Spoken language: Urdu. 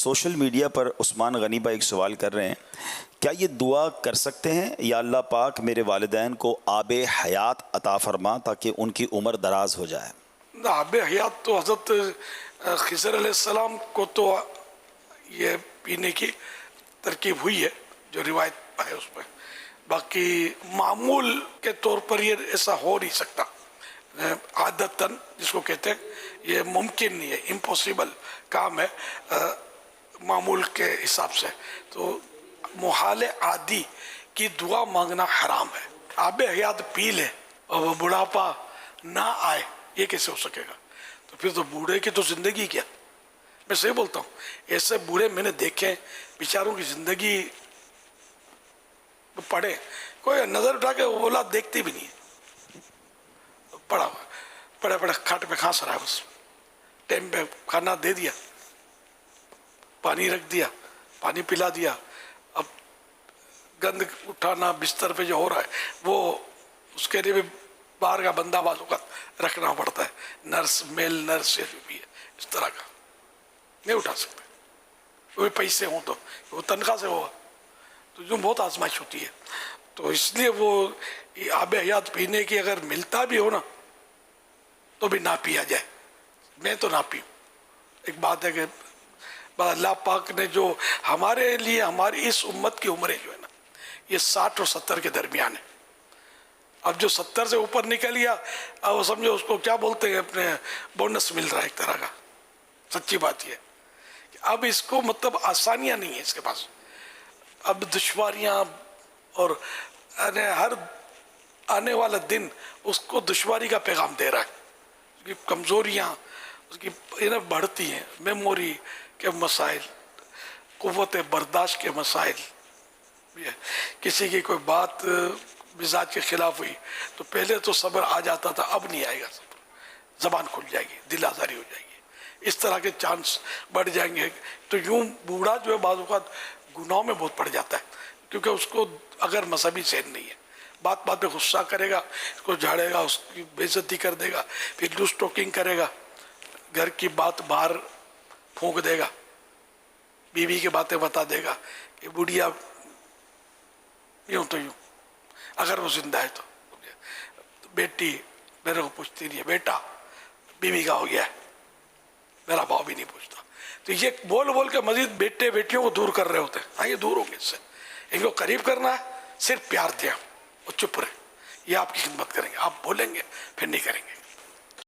سوشل میڈیا پر عثمان غنی بھائی ایک سوال کر رہے ہیں، کیا یہ دعا کر سکتے ہیں، یا اللہ پاک میرے والدین کو آب حیات عطا فرما تاکہ ان کی عمر دراز ہو جائے؟ آب حیات تو حضرت خضر علیہ السلام کو تو یہ پینے کی ترکیب ہوئی ہے جو روایت ہے اس میں، باقی معمول کے طور پر یہ ایسا ہو نہیں سکتا، عادتاً جس کو کہتے ہیں یہ ممکن نہیں ہے، امپوسیبل کام ہے معمول کے حساب سے، تو محال عادی کی دعا مانگنا حرام ہے۔ آب حیات پی لے اور وہ بڑھاپا نہ آئے، یہ کیسے ہو سکے گا؟ تو پھر تو بوڑھے کی تو زندگی کیا؟ میں صحیح بولتا ہوں، ایسے بوڑھے میں نے دیکھے بیچاروں کی زندگی پڑے، کوئی نظر اٹھا کے اولاد دیکھتی بھی نہیں ہے، پڑا ہوا پڑے پڑے کھاٹ پہ کھانس رہا ہے، بس ٹائم پہ کھانا دے دیا، پانی رکھ دیا، پانی پلا دیا، اب گند اٹھانا بستر پہ جو ہو رہا ہے وہ اس کے لیے بھی باہر کا بندہ بازو کا رکھنا پڑتا ہے، نرس میل نرس جو بھی ہے اس طرح کا نہیں اٹھا سکتے، وہ پیسے ہوں تو وہ تنخواہ سے ہوگا، تو جو بہت آزمائش ہوتی ہے، تو اس لیے وہ آب حیات پینے کی اگر ملتا بھی ہو نا تو بھی نہ پیا جائے، میں تو نہ پیوں۔ ایک بات ہے کہ اللہ پاک نے جو ہمارے لیے ہماری اس امت کی عمریں جو ہے نا یہ 60 اور 70 کے درمیان ہے، اب جو 70 سے اوپر نکل گیا اب وہ سمجھو اس کو کیا بولتے ہیں، اپنے بونس مل رہا ہے ایک طرح کا، سچی بات یہ کہ اب اس کو مطلب آسانیاں نہیں ہیں اس کے پاس، اب دشواریاں، اور ہر آنے والا دن اس کو دشواری کا پیغام دے رہا ہے، اس کی کمزوریاں اس کی بڑھتی ہیں، میموری کے مسائل، قوت برداشت کے مسائل، کسی کی کوئی بات مزاج کے خلاف ہوئی تو پہلے تو صبر آ جاتا تھا، اب نہیں آئے گا صبر، زبان کھل جائے گی، دل آزاری ہو جائے گی، اس طرح کے چانس بڑھ جائیں گے، تو یوں بوڑھا جو ہے بعض اوقات گناہوں میں بہت پڑ جاتا ہے، کیونکہ اس کو اگر مذہبی ذہن نہیں ہے، بات بات پہ غصہ کرے گا، اس کو جھاڑے گا، اس کی بے عزتی کر دے گا، پھر لوز ٹاکنگ کرے گا، گھر کی بات باہر پھونک دے گا، بیوی کی باتیں بتا دے گا کہ بڑھیا یوں تو یوں، اگر وہ زندہ ہے تو بیٹی میرے کو پوچھتی نہیں ہے، بیٹا بیوی کا ہو گیا ہے، میرا باپ بھی نہیں پوچھتا، تو یہ بول بول کے مزید بیٹے بیٹیوں کو دور کر رہے ہوتے ہیں، ہاں یہ دور ہوں گے اس سے، ان کو قریب کرنا ہے، صرف پیار دیا اور چپ رہے، یہ آپ کی خدمت کریں گے، آپ بولیں گے پھر نہیں کریں گے۔